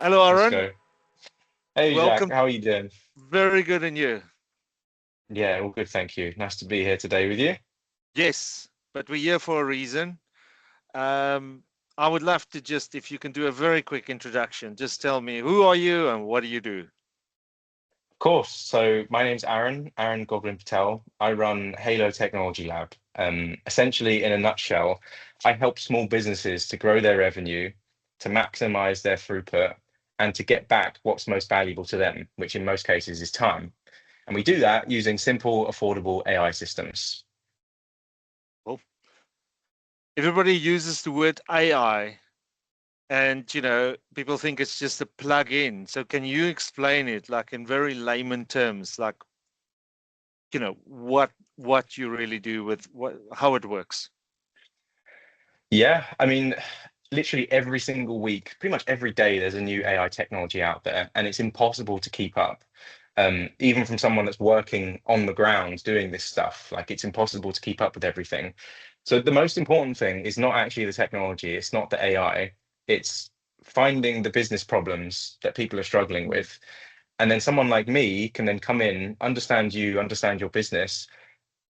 Hello, Let's Arun. go. Hey, Jacques, Welcome. how are you doing? Very good, and you? Yeah, all good, thank you. Nice to be here today with you. Yes, but we're here for a reason. Um, I would love to just, if you can do a very quick introduction, just tell me who are you and what do you do? Of course. So my name's Aaron Godwin Patel. I run Halo Technology Lab. Essentially, in a nutshell, I help small businesses to grow their revenue, to maximize their throughput, and to get back what's most valuable to them, which in most cases is time. And we do that using simple, affordable AI systems. Well, everybody uses the word AI, and people think it's just a plug-in. So can you explain it, like in very layman terms, like what you really do with how it works? Yeah, I mean, literally every single week, pretty much every day, there's a new AI technology out there, and it's impossible to keep up. Even from someone that's working on the ground doing this stuff, like it's impossible to keep up with everything. So the most important thing is not actually the technology, it's not the AI, it's finding the business problems that people are struggling with. And then someone like me can then come in, understand you, understand your business,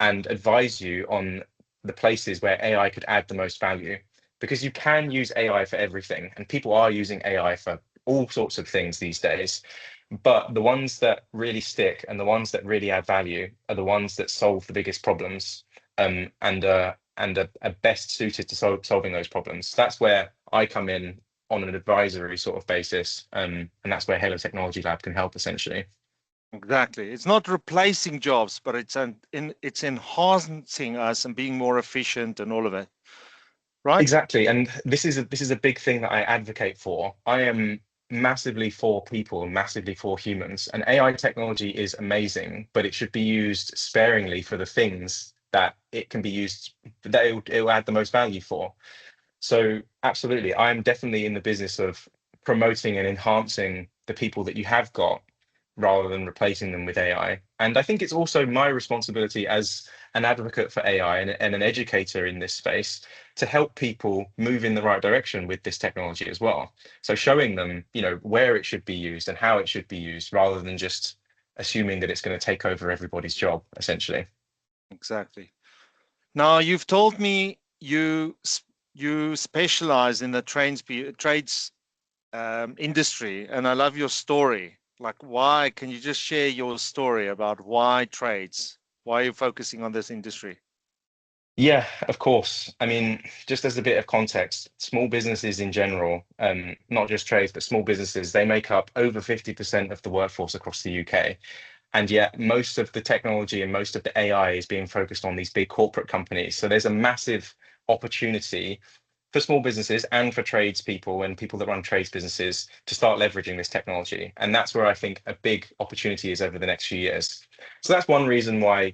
and advise you on the places where AI could add the most value. Because you can use AI for everything, and people are using AI for all sorts of things these days. But the ones that really stick and the ones that really add value are the ones that solve the biggest problems, and are best suited to solving those problems. That's where I come in on an advisory sort of basis, and that's where Halo Technology Lab can help essentially. Exactly. It's not replacing jobs, but it's enhancing us and being more efficient and all of it. Right? Exactly, and this is a big thing that I advocate for. I am massively for people, massively for humans, and AI technology is amazing, but it should be used sparingly for the things that it can be used that it will add the most value for. So absolutely, I am definitely in the business of promoting and enhancing the people that you have got rather than replacing them with AI. And I think it's also my responsibility as an advocate for AI and an educator in this space to help people move in the right direction with this technology as well. So showing them, where it should be used and how it should be used rather than just assuming that it's going to take over everybody's job, essentially. Exactly. Now, you've told me you specialize in the trades industry, and I love your story. Like, why? Can you just share your story about why trades? Why are you focusing on this industry? Yeah, of course. I mean, just as a bit of context, small businesses in general, not just trades, but small businesses, they make up over 50% of the workforce across the UK. And yet, most of the technology and most of the AI is being focused on these big corporate companies. So there's a massive opportunity for small businesses and for tradespeople and people that run trades businesses to start leveraging this technology. And that's where I think a big opportunity is over the next few years. So that's one reason why,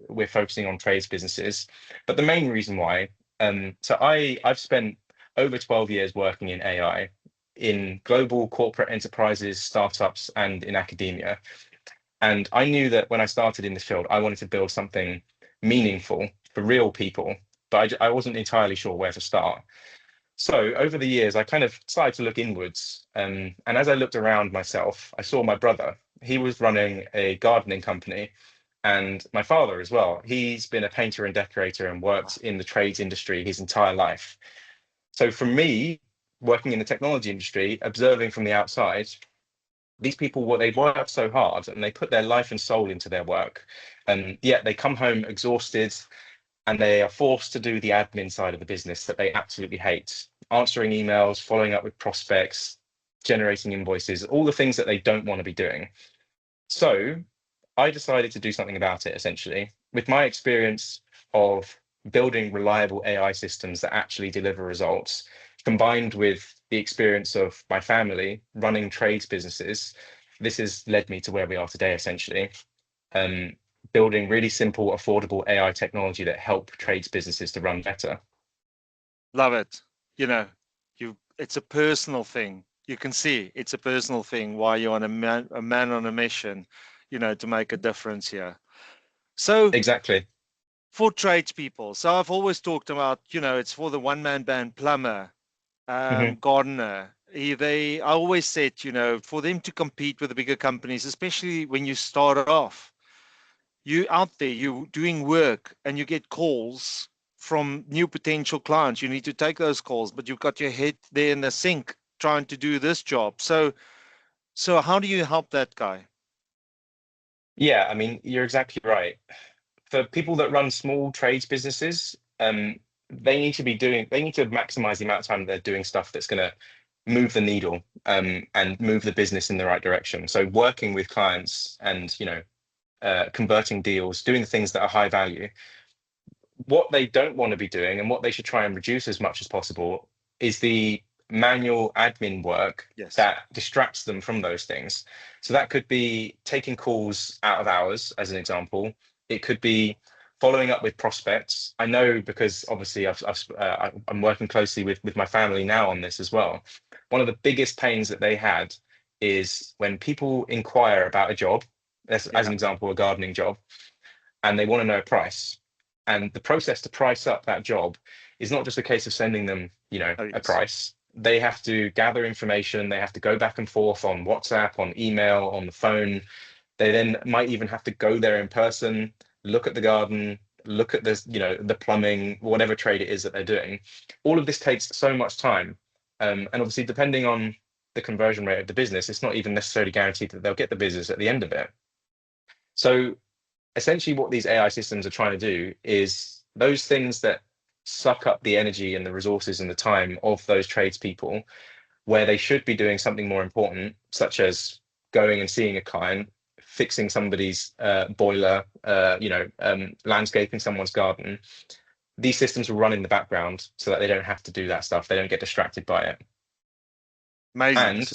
we're focusing on trades businesses. But the main reason why, I've spent over 12 years working in AI in global corporate enterprises, startups, and in academia. And I knew that when I started in this field, I wanted to build something meaningful for real people, but I wasn't entirely sure where to start. So over the years, I kind of started to look inwards. And as I looked around myself, I saw my brother. He was running a gardening company, and my father as well. He's been a painter and decorator and worked in the trades industry his entire life. So for me, working in the technology industry, observing from the outside, these people, what they work so hard and they put their life and soul into their work, and yet they come home exhausted and they are forced to do the admin side of the business that they absolutely hate, answering emails, following up with prospects, generating invoices, all the things that they don't want to be doing. So I decided to do something about it, essentially. With my experience of building reliable AI systems that actually deliver results, combined with the experience of my family running trades businesses, this has led me to where we are today, essentially. Um, Building really simple, affordable AI technology that help trades businesses to run better. Love it. You know, it's a personal thing. You can see it's a personal thing why you're on a man on a mission, to make a difference here. So Exactly. for tradespeople, I've always talked about, it's for the one-man band plumber, Hmm. gardener. I always said, for them to compete with the bigger companies, especially when you start off, you out there, you doing work and you get calls from new potential clients. You need to take those calls, but you've got your head there in the sink trying to do this job. So how do you help that guy? Yeah, I mean, you're exactly right. For people that run small trades businesses, they need to maximize the amount of time they're doing stuff that's going to move the needle, and move the business in the right direction. So working with clients and, converting deals, doing things that are high value. What they don't want to be doing and what they should try and reduce as much as possible is the manual admin work Yes. that distracts them from those things. So that could be taking calls out of hours, as an example. It could be following up with prospects. I know because obviously I'm working closely with my family now on this as well. One of the biggest pains that they had is when people inquire about a job, as Yeah. an example, a gardening job, and they want to know a price. And the process to price up that job is not just a case of sending them, Oh, a yes. price. They have to gather information. They have to go back and forth on WhatsApp, on email, on the phone. They then might even have to go there in person, look at the garden, look at the, the plumbing, whatever trade it is that they're doing. All of this takes so much time. And obviously, depending on the conversion rate of the business, it's not even necessarily guaranteed that they'll get the business at the end of it. So essentially what these AI systems are trying to do is those things that suck up the energy and the resources and the time of those tradespeople, where they should be doing something more important, such as going and seeing a client, fixing somebody's boiler, landscaping someone's garden. These systems will run in the background so that they don't have to do that stuff. They don't get distracted by it. Amazing. And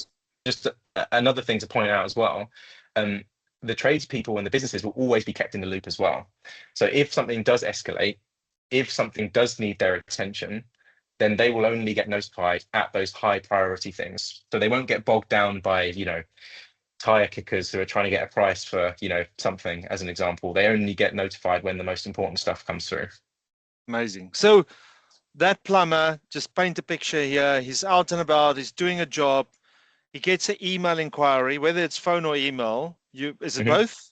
just another thing to point out as well, um, the tradespeople and the businesses will always be kept in the loop as well. So if something does escalate, if something does need their attention, then they will only get notified at those high priority things. So they won't get bogged down by, tire kickers who are trying to get a price for, something, as an example. They only get notified when the most important stuff comes through. Amazing. So that plumber, just paint a picture here. He's out and about. He's doing a job. He gets an email inquiry, whether it's phone or email. Is it Hmm. both?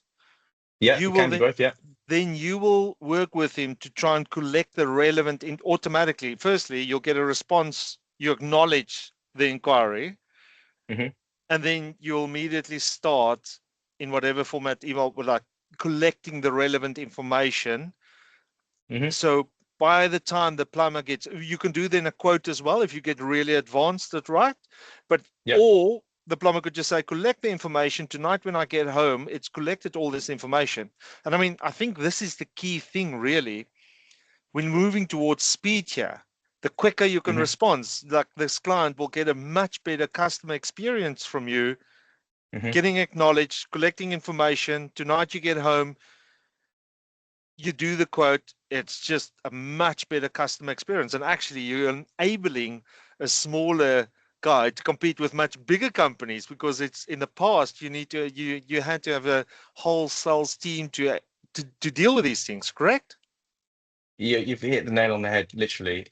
Yeah, You it will can be both. Yeah. then you will work with him to try and collect the relevant automatically. Firstly, you'll get a response. You acknowledge the inquiry, Hmm. and then you'll immediately start in whatever format email, with like collecting the relevant information. Hmm. So by the time the plumber gets, you can do then a quote as well if you get really advanced at right. But Yeah. or the plumber could just say, collect the information tonight when I get home. It's collected all this information. And I mean, I think this is the key thing really when moving towards speed here. The quicker you can Hmm. respond, like this client will get a much better customer experience from you, Hmm. getting acknowledged, collecting information. Tonight you get home, you do the quote, it's just a much better customer experience. And actually, you're enabling a smaller guy to compete with much bigger companies, because it's in the past you had to have a whole sales team to deal with these things, correct? You've hit the nail on the head, literally.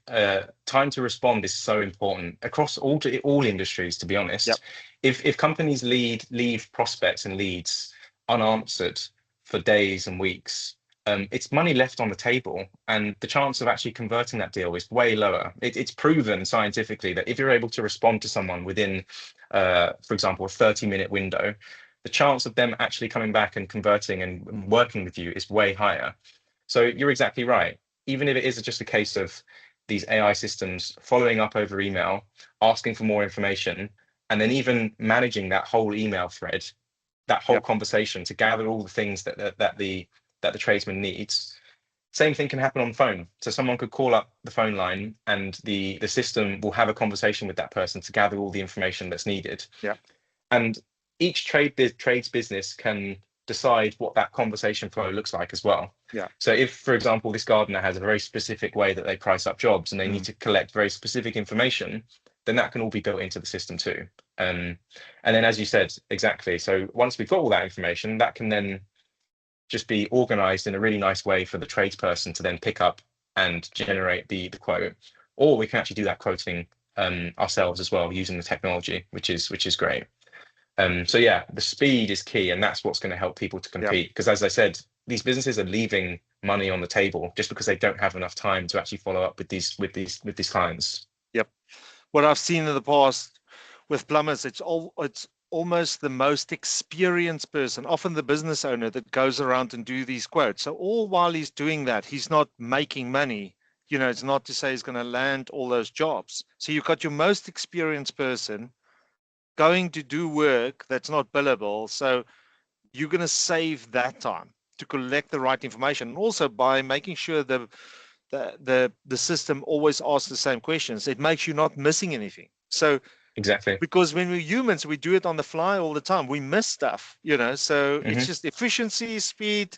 Time to respond is so important across all industries, to be Yep. honest. If companies leave prospects and leads unanswered for days and weeks, it's money left on the table, and the chance of actually converting that deal is way lower. It's proven scientifically that if you're able to respond to someone within, for example, a 30-minute window, the chance of them actually coming back and converting and working with you is way higher. So you're exactly right. Even if it is just a case of these AI systems following up over email, asking for more information, and then even managing that whole email thread, that whole Yep. conversation to gather all the things that the tradesman needs. Same thing can happen on the phone. So someone could call up the phone line, and the system will have a conversation with that person to gather all the information that's needed. Yep. And each trades business can decide what that conversation flow looks like as well. Yeah. So if, for example, this gardener has a very specific way that they price up jobs and they need Mm. to collect very specific information, then that can all be built into the system too. And then, as you said, exactly. So once we've got all that information, that can then just be organized in a really nice way for the tradesperson to then pick up and generate the quote. Or we can actually do that quoting ourselves as well, using the technology, which is great. So yeah, the speed is key, and that's what's going to help people to Yep. compete. Because as I said, these businesses are leaving money on the table just because they don't have enough time to actually follow up with these clients. Yep. What I've seen in the past with plumbers, it's almost the most experienced person, often the business owner, that goes around and do these quotes. So all while he's doing that, he's not making money. You know, it's not to say he's going to land all those jobs. So you've got your most experienced person going to do work that's not billable. So you're going to save that time to collect the right information. And also by making sure the system always asks the same questions, it makes you not missing anything. So Exactly. because when we're humans, we do it on the fly all the time. We miss stuff, you know. So it's Hmm. just efficiency, speed,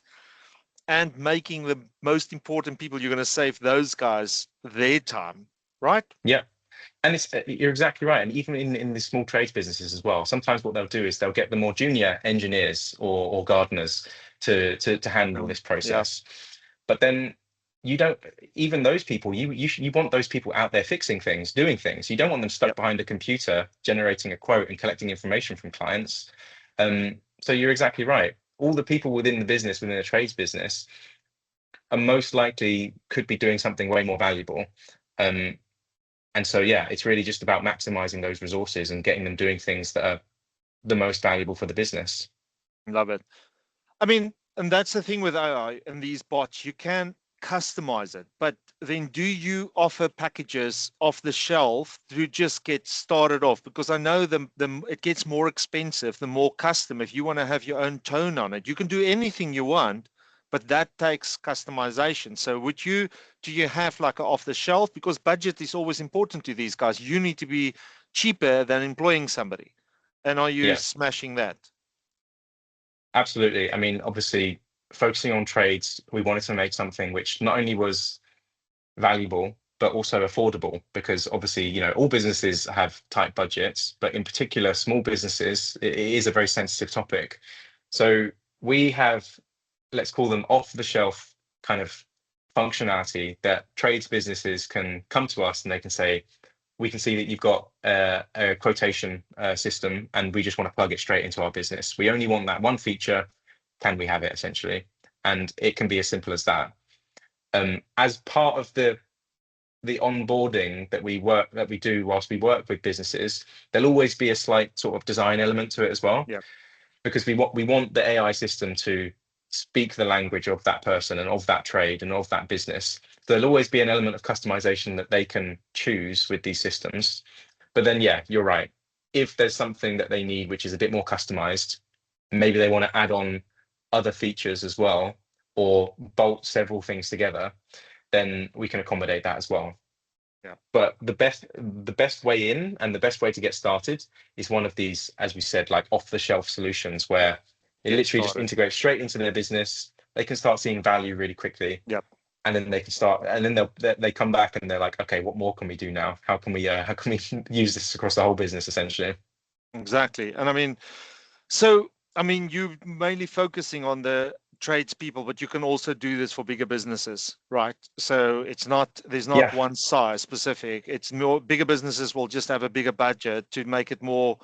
and making the most important people, you're going to save those guys their time, right? Yeah. And you're exactly right. And even in the small trades businesses as well, sometimes what they'll do is they'll get the more junior engineers or gardeners to handle this Yeah. process. But then you don't, even those people, you want those people out there fixing things, doing things. You don't want them stuck Yep. behind a computer generating a quote and collecting information from clients. So you're exactly right. All the people within the business, within a trades business, are most likely could be doing something way more valuable. Um, and so, yeah, it's really just about maximizing those resources and getting them doing things that are the most valuable for the business. Love it. I mean, and that's the thing with AI and these bots, you can customize it, but then do you offer packages off the shelf to just get started off? Because I know it gets more expensive, the more custom. If you want to have your own tone on it, you can do anything you want, but that takes customization. So do you have like an off the shelf? Because budget is always important to these guys. You need to be cheaper than employing somebody. And are you Yeah, smashing that? absolutely. I mean, obviously, focusing on trades, we wanted to make something which not only was valuable, but also affordable, because obviously, all businesses have tight budgets, but in particular, small businesses, it is a very sensitive topic. So we have, let's call them off the shelf kind of functionality that trades businesses can come to us and they can say, we can see that you've got a quotation system and we just want to plug it straight into our business. We only want that one feature. Can we have it, essentially? And it can be as simple as that. As part of the onboarding that we do whilst we work with businesses, there'll always be a slight sort of design element to it as well, Yeah. because we want the AI system to speak the language of that person and of that trade and of that business. So there'll always be an element of customization that they can choose with these systems. But then, yeah, you're right. If there's something that they need which is a bit more customized, maybe they want to add on other features as well, or bolt several things together, then we can accommodate that as well. Yeah. But the best way in and the best way to get started is one of these, as we said, like off the shelf solutions where it Get literally just started. integrates straight into their business. They can start seeing value really quickly, Yep. and then they can start, and then they come back and they're like, okay, what more can we do now? How can we use this across the whole business, essentially? Exactly. And I mean, you're mainly focusing on the tradespeople, but you can also do this for bigger businesses, right? So there's not Yeah, one size specific. It's more bigger businesses will just have a bigger budget to make it more,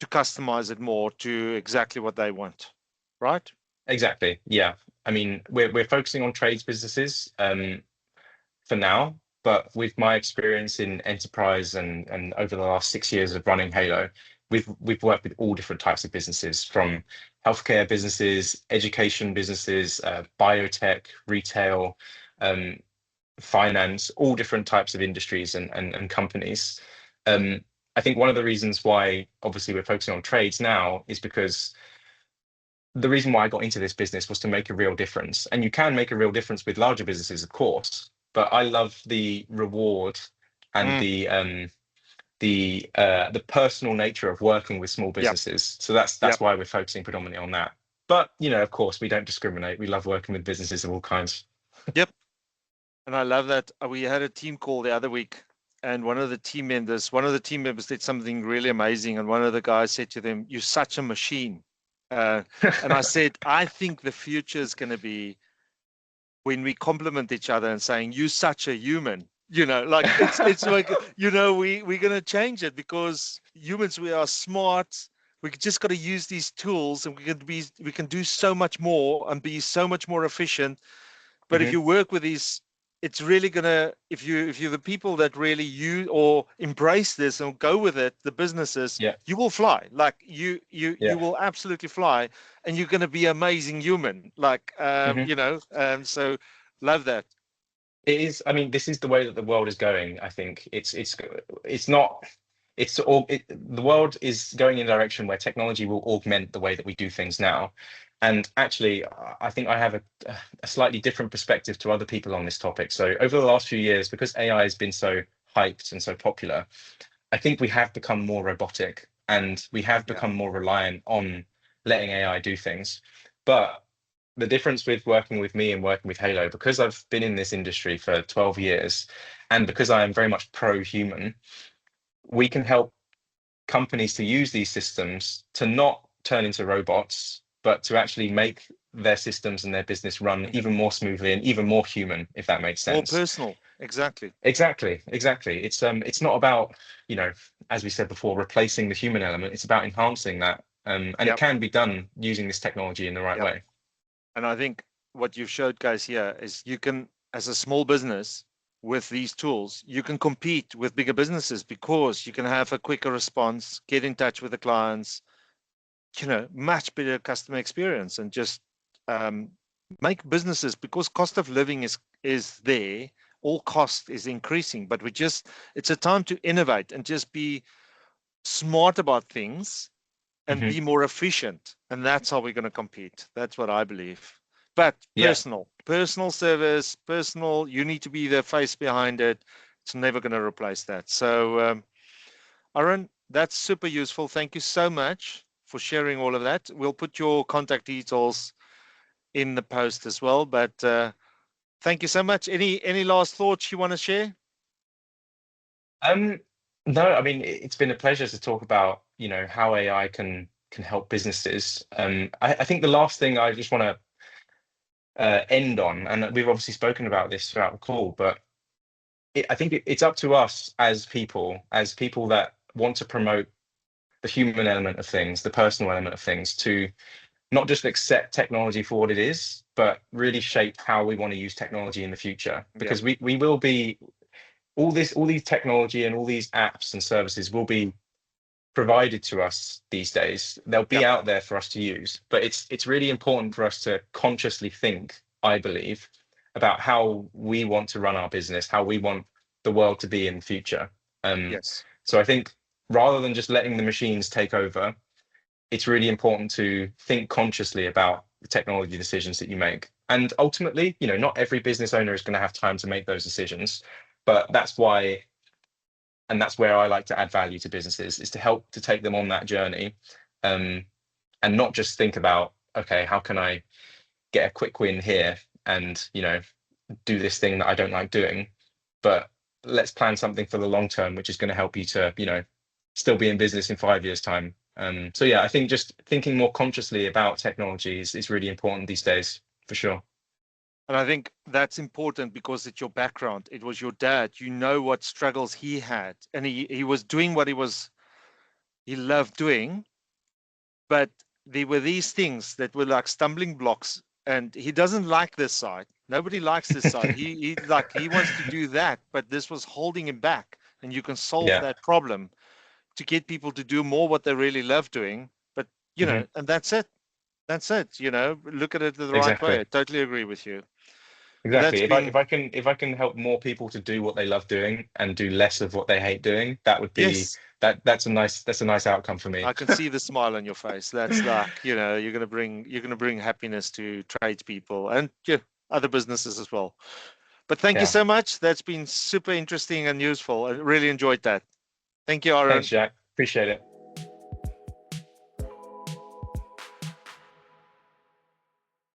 to customize it more to exactly what they want, right? exactly. Yeah. I mean, we're focusing on trades businesses for now, but with my experience in enterprise and over the last 6 years of running Halo, we've worked with all different types of businesses, from healthcare businesses, education businesses, biotech, retail, um, finance, all different types of industries and companies. Um, I think one of the reasons why obviously we're focusing on trades now is because the reason why I got into this business was to make a real difference. And you can make a real difference with larger businesses, of course, but I love the reward and Mm, the personal nature of working with small yep. businesses. So that's Yep. why we're focusing predominantly on that. But of course, we don't discriminate. We love working with businesses of all kinds. Yep. And I love that. We had a team call the other week, and one of the team members did something really amazing. And one of the guys said to them, "You're such a machine." Uh, and I said, I think the future is going to be when we compliment each other and saying, "You're such a human." Like it's like, we're going to change it because humans, we are smart. We just got to use these tools, and we can do so much more and be so much more efficient. But if Hmm. you work with these, it's really gonna, if you're the people that really use or embrace this and go with it, the businesses, Yeah, you will fly. Like you yeah. will absolutely fly, and you're gonna be amazing human. Like Hmm. so love that. It is. I mean, this is the way that the world is going. I think it's not. It's all. The world is going in a direction where technology will augment the way that we do things now. And actually, I think I have a slightly different perspective to other people on this topic. So over the last few years, because AI has been so hyped and so popular, I think we have become more robotic and we have Yeah. become more reliant on letting AI do things. But the difference with working with me and working with Halo, because I've been in this industry for 12 years and because I am very much pro-human, we can help companies to use these systems to not turn into robots, but to actually make their systems and their business run Yeah. even more smoothly and even more human, if that makes More sense. personal. Exactly. Exactly, exactly. It's not about, as we said before, replacing the human element. It's about enhancing that. And it Yep. can be done using this technology in the right Yep. way. And I think what you've showed guys here is you can, as a small business, with these tools, you can compete with bigger businesses because you can have a quicker response, get in touch with the clients, much better customer experience, and just um, make businesses, because cost of living is there, all cost is increasing, but it's a time to innovate and just be smart about things and Hmm. be more efficient. And that's how we're going to compete. That's what I believe. But Yeah. personal service, you need to be the face behind it. It's never going to replace that. So, Arun, that's super useful. Thank you so much for sharing all of that. We'll put your contact details in the post as well. But thank you so much. Any last thoughts you want to share? Um, no, I mean it's been a pleasure to talk about, how AI can help businesses. I think the last thing I just want to end on, and we've obviously spoken about this throughout the call, but I think it's up to us as people that want to promote the human element of things, the personal element of things, to not just accept technology for what it is, but really shape how we want to use technology in the future. Yeah. Because we will be all these technology and all these apps and services will be provided to us these days. They'll Yeah. be out there for us to use, but it's really important for us to consciously think, I believe, about how we want to run our business, how we want the world to be in the future. Um, Yes. so I think rather than just letting the machines take over, it's really important to think consciously about the technology decisions that you make. And ultimately, not every business owner is going to have time to make those decisions, but that's why, and that's where I like to add value to businesses, is to help to take them on that journey, um, and not just think about, okay, how can I get a quick win here and, do this thing that I don't like doing, but let's plan something for the long term, which is going to help you to, still be in business in 5 years' time. So yeah, I think just thinking more consciously about technology is really important these days, for sure. And I think that's important because it's your background. It was your dad. You know what struggles he had. And he was doing what he loved doing, but there were these things that were like stumbling blocks. And he doesn't like this side. Nobody likes this side. He wants to do that, but this was holding him back. And you can solve Yeah. that problem to get people to do more what they really love doing. But Hmm. and that's it. That's it. Look at it the right way. Exactly. I totally agree with you. But Exactly. that's been If I can help more people to do what they love doing and do less of what they hate doing, that would be yes. that's a nice outcome for me. I can see the smile on your face. That's like, you're gonna bring happiness to tradespeople and other businesses as well. But thank you Yeah. so much. That's been super interesting and useful. I really enjoyed that. Thank you, Thanks, Aaron. Jack. Appreciate it.